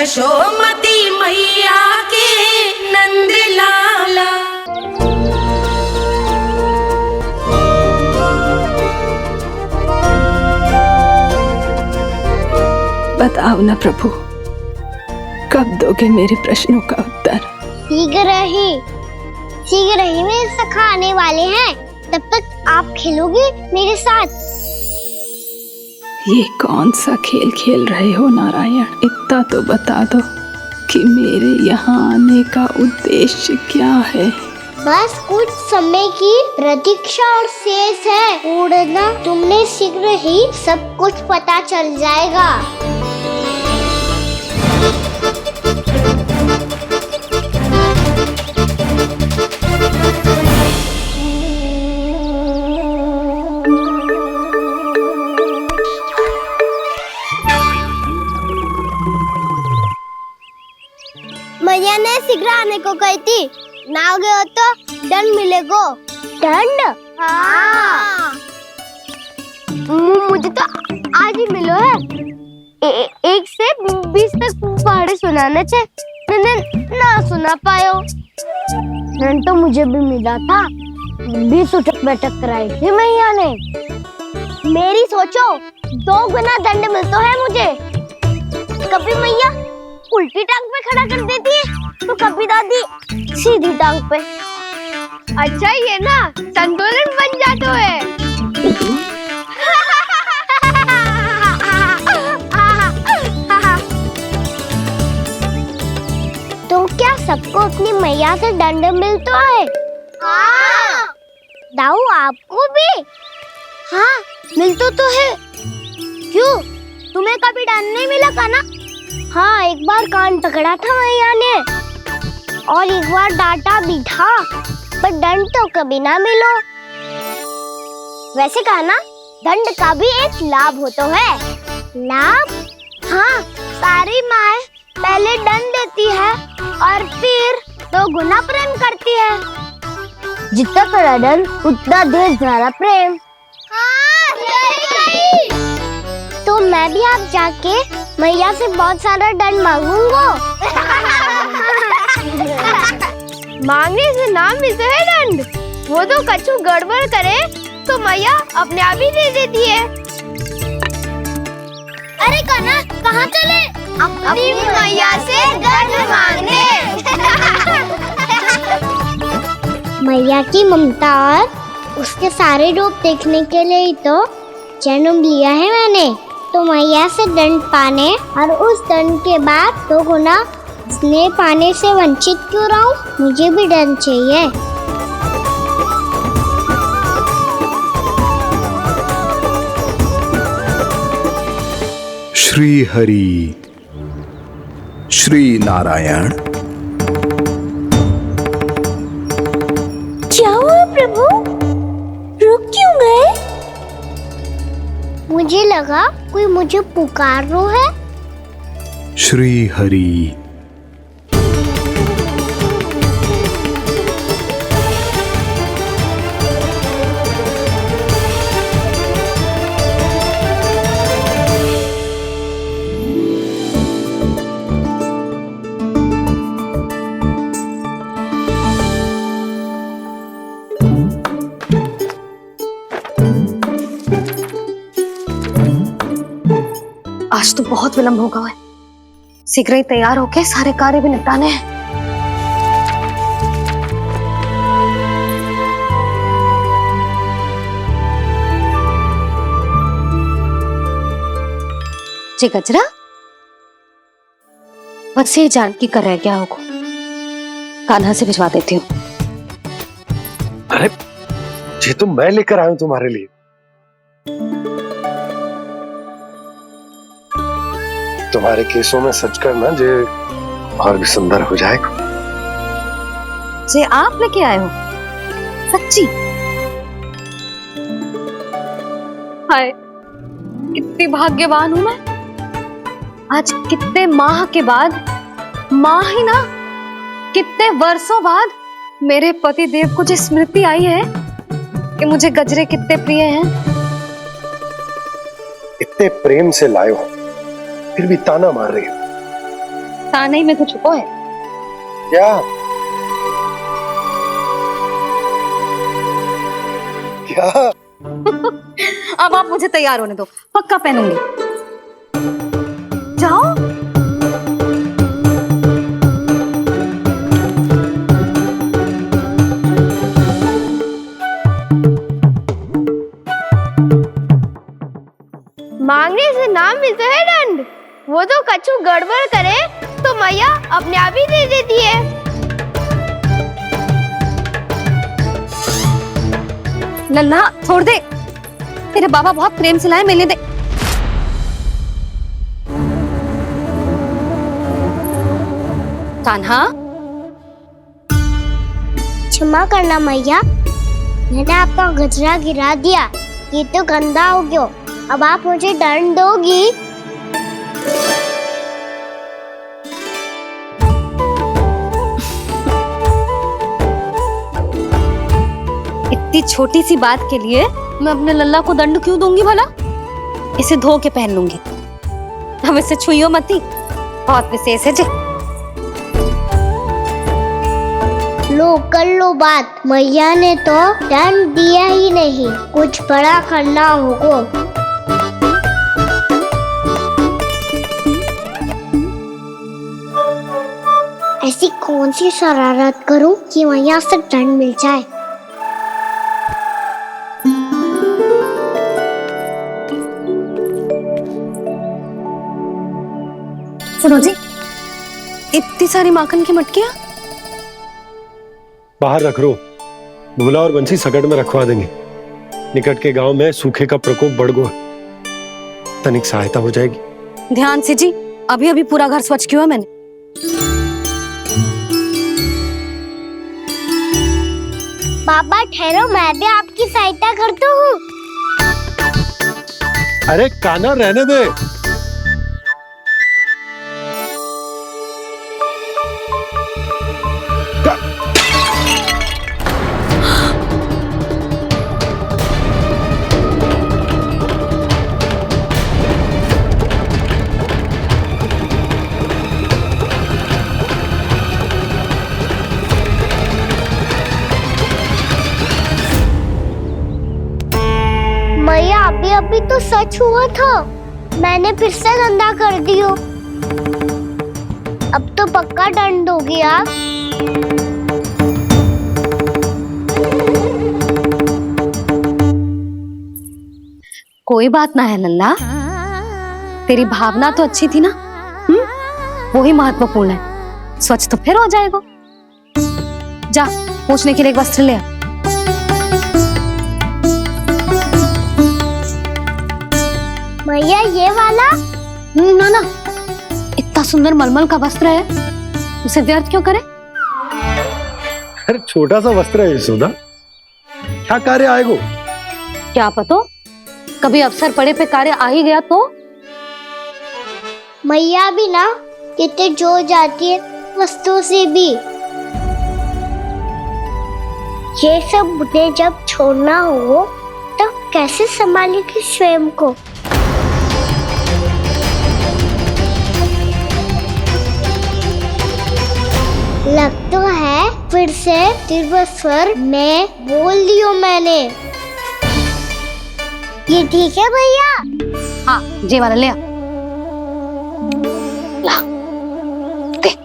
यशोमती मैया के नंद लाला। बताओ ना प्रभु, कब दोगे मेरे प्रश्नों का उत्तर? शीघ्र ही मेरे सखा आने वाले हैं, तब तक आप खेलोगे मेरे साथ। ये कौन सा खेल खेल रहे हो नारायण? इतना तो बता दो कि मेरे यहाँ आने का उद्देश्य क्या है? बस कुछ समय की प्रतीक्षा और शेष है। उड़ना तुमने शीघ्र ही सब कुछ पता चल जाएगा। मैया ने शीघ्र आने को कही थी, ना हो गए हो तो दंड मिलेगो। दंड? हाँ। मुझे तो आज ही मिलो है। 1 से 20 तक पहाड़े सुनाने थे, ना सुना पायो। दंड तो मुझे भी मिला था, 20 उठक बैठक कराई थी मैया ने। मेरी सोचो, 2 गुना दंड मिलता है मुझे। कभी मैया उल्टी टांग पे खड़ा कर देती है, तो कभी दादी सीधी टांग पे। अच्छा ये ना संतुलन बन जाता है। तो क्या सबको अपनी मैया से दंड मिलता है? हाँ। दाऊ आपको भी? हाँ मिलता तो है। क्यों, तुम्हें कभी दंड नहीं मिला का ना? हाँ, एक बार कान पकड़ा था मैया ने और एक बार डांटा भी था, पर दंड तो कभी ना मिलो। वैसे कहा ना, दंड का भी एक लाभ होता है। लाभ? हाँ, सारी माँ पहले दंड देती है और फिर 2 गुना प्रेम करती है। जितना कड़ा दंड उतना ढेर सारा प्रेम। हाँ, सही। तो मैं भी आप जाके मैया से बहुत सारा दंड मांगूंगा। मांगने से ना मिलता है दंड, वो तो कछु गड़बड़ करे तो मैया अपने आप ही दे देती है। अरे कान्हा, कहाँ चले? अपनी मैया से दंड मांगने। मैया की ममता और उसके सारे रूप देखने के लिए ही तो जन्म लिया है मैंने। तो मैया से दंड पाने और उस दंड के बाद 2 गुना स्नेह पाने से वंचित क्यों रहूं? मुझे भी दंड चाहिए। श्री हरि, श्री नारायण। क्या हुआ प्रभु? रुक क्यों गए? मुझे लगा कोई मुझे पुकार रहा है। श्री हरि। आज तो बहुत विलंब होगा है, शीघ्र ही तैयार होके सारे कार्य भी निपटाने हैं। जी गजरा, बस ये जानकी कर रह गया होगा, कान्हा से भिजवा देती हूँ। अरे ये तो मैं लेकर आया हूं तुम्हारे लिए। तुम्हारे केसों में सच करना जे और भी सुंदर हो जाएगा। जे आप लेके आए हो? सच्ची? हाय, कितनी भाग्यवान हूं मैं। आज कितने माह के बाद, माह ही ना, कितने वर्षों बाद मेरे पति देव को जो स्मृति आई है कि मुझे गजरे कितने प्रिय हैं। इतने प्रेम से लाए हो, फिर भी ताना मार रही हो। साने में कुछ छुपो है। क्या क्या? अब आप मुझे तैयार होने दो, पक्का पहनूंगी। जाओ। मांगने से ना मिलता है दंड। वो तो कछु गड़बड़ करे तो मैया अपने आप ही दे देती है। लल्ला छोड़ दे, तेरे बाबा बहुत प्रेम से लाए, मिलने दे। कान्हा, क्षमा करना मैया, मैंने आपका गजरा गिरा दिया, ये तो गंदा हो गया। अब आप मुझे दंड दोगी? इतनी छोटी सी बात के लिए मैं अपने लल्ला को दंड क्यों दूंगी भला? इसे धो के पहन लूंगी। हम इसे छुइयो मती, बहुत विशेष है जी। लो कर लो बात, मैया ने तो दंड दिया ही नहीं, कुछ बड़ा करना होगा। ऐसी कौन सी शरारत करूं कि मैया से दंड मिल जाए? सुनो जी, इतनी सारी माखन की मटकियां बाहर रख रो, भूला और बंसी सकट में रखवा देंगे। निकट के गांव में सूखे का प्रकोप बढ़ गया, तनिक सहायता हो जाएगी। ध्यान से जी, अभी अभी पूरा घर स्वच्छ किया मैंने। पापा ठहरो, मैं भी आपकी सहायता करता हूँ। अरे कान्हा रहने दे। मैया अभी अभी तो सच हुआ था, मैंने फिर से गंदा कर दियो। अब तो पक्का दंड दोगी आप। कोई बात ना है लल्ला, तेरी भावना तो अच्छी थी ना, वो ही महत्वपूर्ण है। स्वच्छ तो फिर हो जाएगा। जा, पूछने के लिए एक वस्त्र ले आ। भैया ये वाला? ना ना, इतना सुंदर मलमल का वस्त्र है, उसे व्यर्थ क्यों करे? अरे छोटा सा वस्त्र है यशोदा, क्या कार्य आएगा? क्या पता, कभी अवसर पड़े पे कार्य आ ही गया तो? मैया भी ना कितने जो जाती है वस्तुओं से भी। ये सब मुझे जब छोड़ना हो तो कैसे संभालेगी स्वयं को? लग तो है फिर से तिरस्वर में बोल दियो मैंने। ये ठीक है भैया? हाँ, जे वाला ले आ। ला, दे।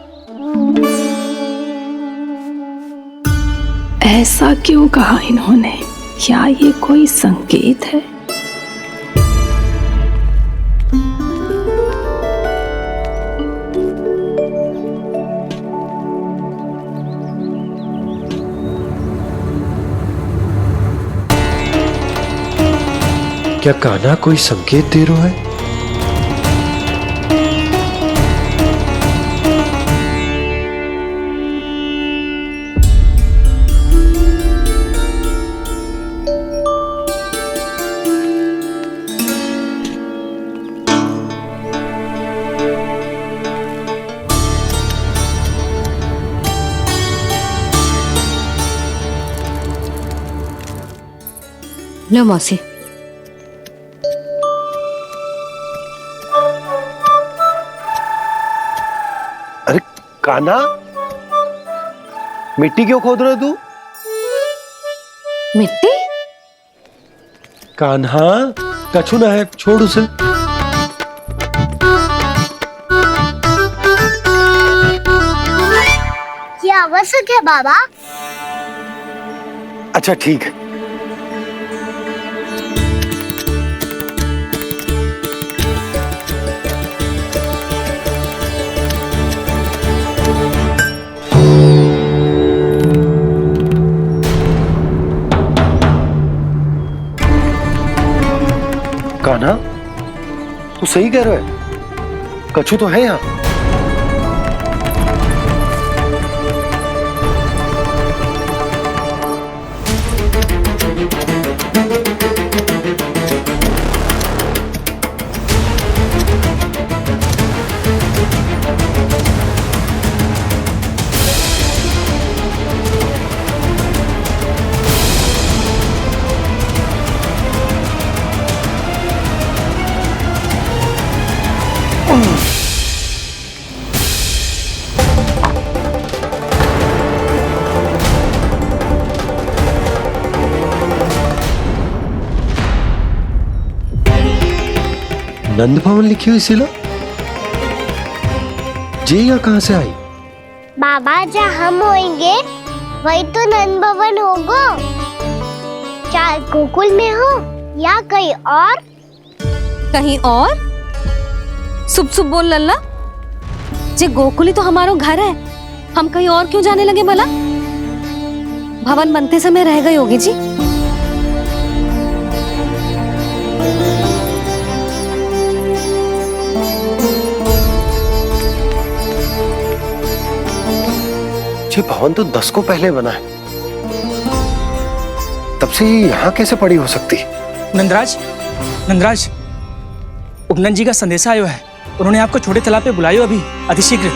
ऐसा क्यों कहा इन्होंने? क्या ये कोई संकेत है? क्या कान्हा कोई संकेत दे रहा है? लो मौसी। कान्हा, मिट्टी क्यों खोद रहे तू? मिट्टी? कान्हा, कछु ना है, छोड़ उसे। ये आवश्यक है बाबा। अच्छा ठीक है। कान्हा, तू सही कह रहा है, कछु तो है यहाँ। नंद भवन लिखी हुई सिला, जे यहाँ कहां से आई? बाबा जहाँ हम होंगे वही तो नंद भवन होगा, चाहे गोकुल में हो या कहीं और। कहीं और? सुब सुब बोल लल्ला, जे गोकुली तो हमारो घर है, हम कहीं और क्यों जाने लगे भला? भवन बनते समय रह गई होगी जी। ये भवन तो 10 को पहले बना है, तब से ये यहाँ कैसे पड़ी हो सकती? नंदराज, नंदराज, उपनंद जी का संदेशा आयो है, उन्होंने आपको छोटे तालाब पे बुलायो अभी, अतिशीघ्र।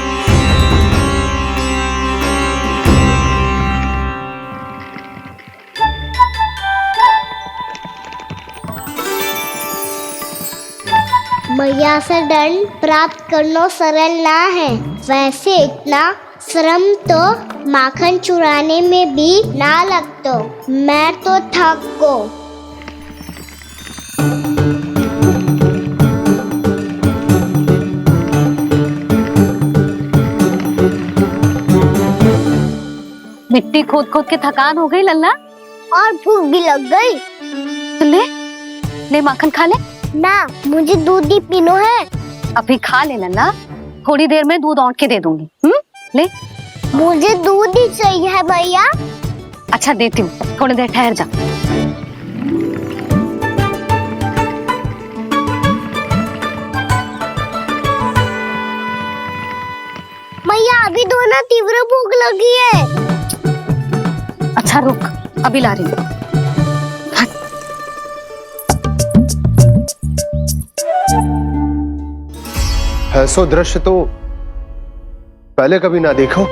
मैया से दंड प्राप्त करना सरल ना है, वैसे इतना श्रम तो माखन चुराने में भी ना लगतो। मैं तो थक गो। मिट्टी खोद खोद के थकान हो गई लल्ला, और भूख भी लग गई। तो ले माखन खा ले। ना, मुझे दूध ही पीनो है। अभी खा ले लल्ला, थोड़ी देर में दूध औंट के दे दूंगी। ले। मुझे दूध ही चाहिए है भैया। अच्छा देती हूँ, थोड़ी देर ठहर जा। मैया अभी तो ना तीव्र भूख लगी है। अच्छा रुक, अभी ला रही हूँ। ऐसा दृश्य तो पहले कभी ना देखो।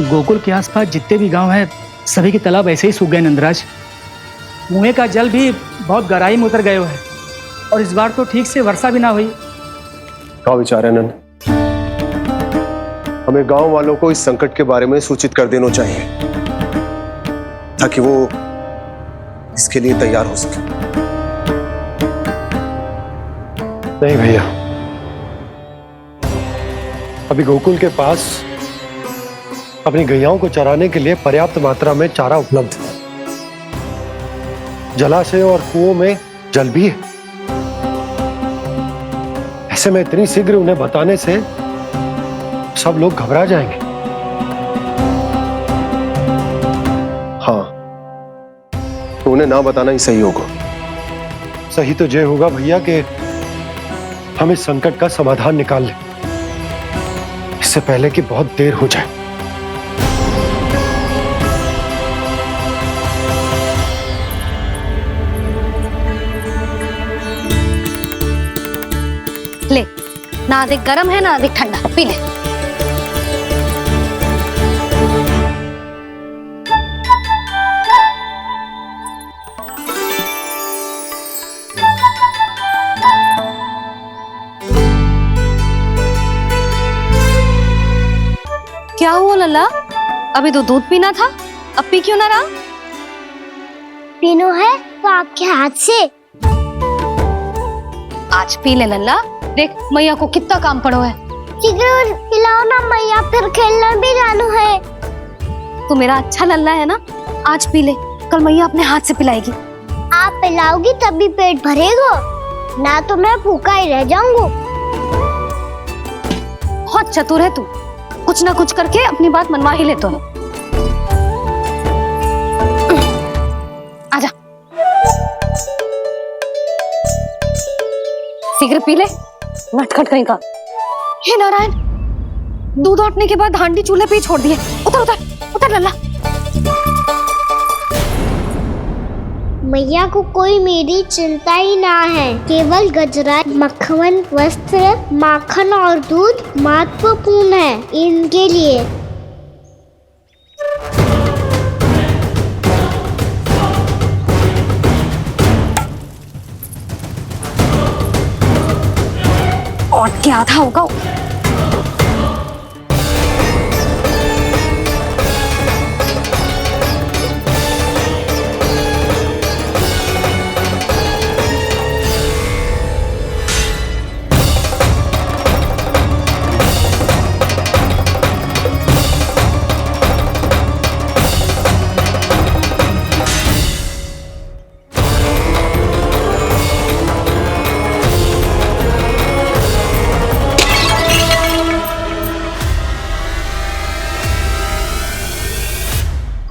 गोकुल के आसपास जितने भी गांव हैं, सभी के तालाब ऐसे ही सूख गए नंदराज। कुएं का जल भी बहुत गहराई में उतर गए है, और इस बार तो ठीक से वर्षा भी ना हुई। क्या विचार है नंद? हमें गांव वालों को इस संकट के बारे में सूचित कर देना चाहिए, ताकि वो इसके लिए तैयार हो सके। नहीं भैया, अभी गोकुल के पास अपनी गैयाओं को चराने के लिए पर्याप्त मात्रा में चारा उपलब्ध है। जलाशय और कुओं में जल भी है। ऐसे में इतनी शीघ्र उन्हें बताने से सब लोग घबरा जाएंगे। हाँ, तो उन्हें ना बताना ही सही होगा। सही तो ये होगा भैया कि हम इस संकट का समाधान निकाल लें, इससे पहले कि बहुत देर हो जाए। ले, ना अधिक गर्म है ना अधिक ठंडा, पी ले। क्या हुआ लल्ला? अभी तो दूध पीना था, अब पी क्यों ना रहा? पीनो है तो आपके हाथ से। आज पी ले लल्ला, देख मैया को कितना काम पड़ो है। शीघ्र पिलाओ ना मैया, फिर खेलना भी जाना है। तू मेरा अच्छा लल्ला है ना, आज पी ले, कल मैया अपने हाथ से पिलाएगी। आप पिलाओगी तभी पेट भरेगा, ना तो मैं भूखा ही रह जाऊंगा। बहुत चतुर है तू, कुछ ना कुछ करके अपनी बात मनवा ही लेता है। आजा, शीघ्र पी ले, नटखट कहीं का। हे नारायण, दूध औटने के बाद हांडी चूल्हे पे ही छोड़ दिए। उतर उतर उतर लल्ला। मैया को कोई मेरी चिंता ही ना है, केवल गजरा, मक्खन, वस्त्र, माखन और दूध महत्वपूर्ण है इनके लिए। और क्या आधा होगा।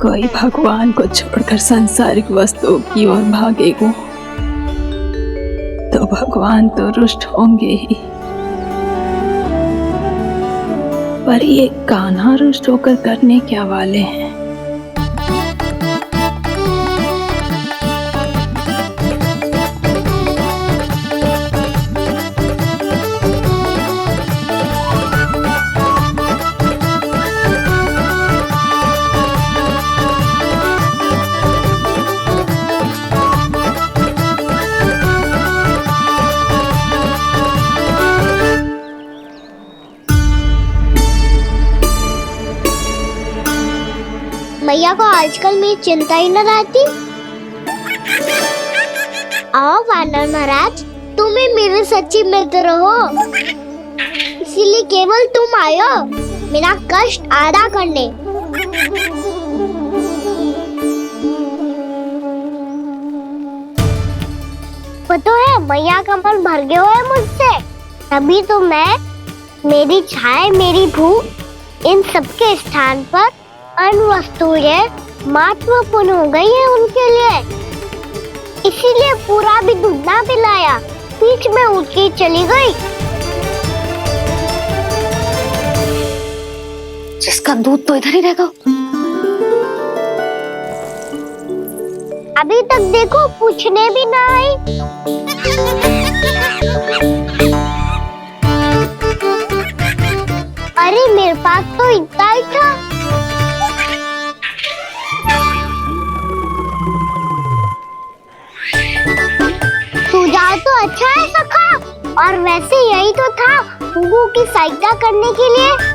कोई भगवान को छोड़कर सांसारिक वस्तुओं की ओर भागेगा तो भगवान तो रुष्ट होंगे ही, पर ये कान्हा रुष्ट होकर करने क्या वाले हैं? मैया को आजकल मेरी चिंता ही न रहती। आओ वानर महाराज, तुम ही मेरे सच्ची मित्र हो, इसीलिए केवल तुम आयो मेरा कष्ट आधा करने। पता है मैया का मन भर गया है मुझसे, तभी तो मैं, मेरी छाया, मेरी भूख, इन सबके स्थान पर अन्य वस्तुएं महत्वपूर्ण हो गई है उनके लिए। इसीलिए पूरा भी दूध ना पिलाया, बीच में उठ के चली गई। जिसका दूध तो इधर ही रहेगा। अभी तक देखो पूछने भी ना आई। अरे मेरे पास तो इतना ही था। सुझाव तो अच्छा है सखा, और वैसे यही तो था हुगू की सहायता करने के लिए।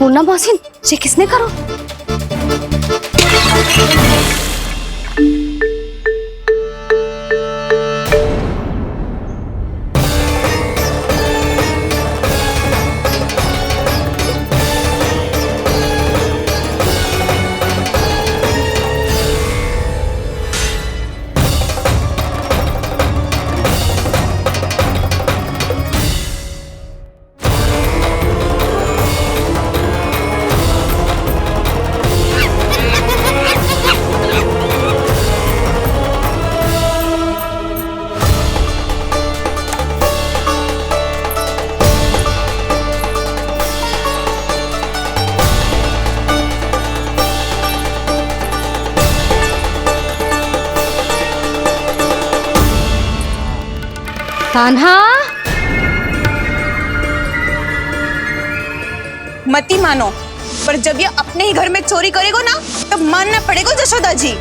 पूर्णा मौसी, ये किसने करो? कान्हा, मती मानो, पर जब ये अपने ही घर में चोरी करेगो ना, तब मानना पड़ेगा जशोदा जी।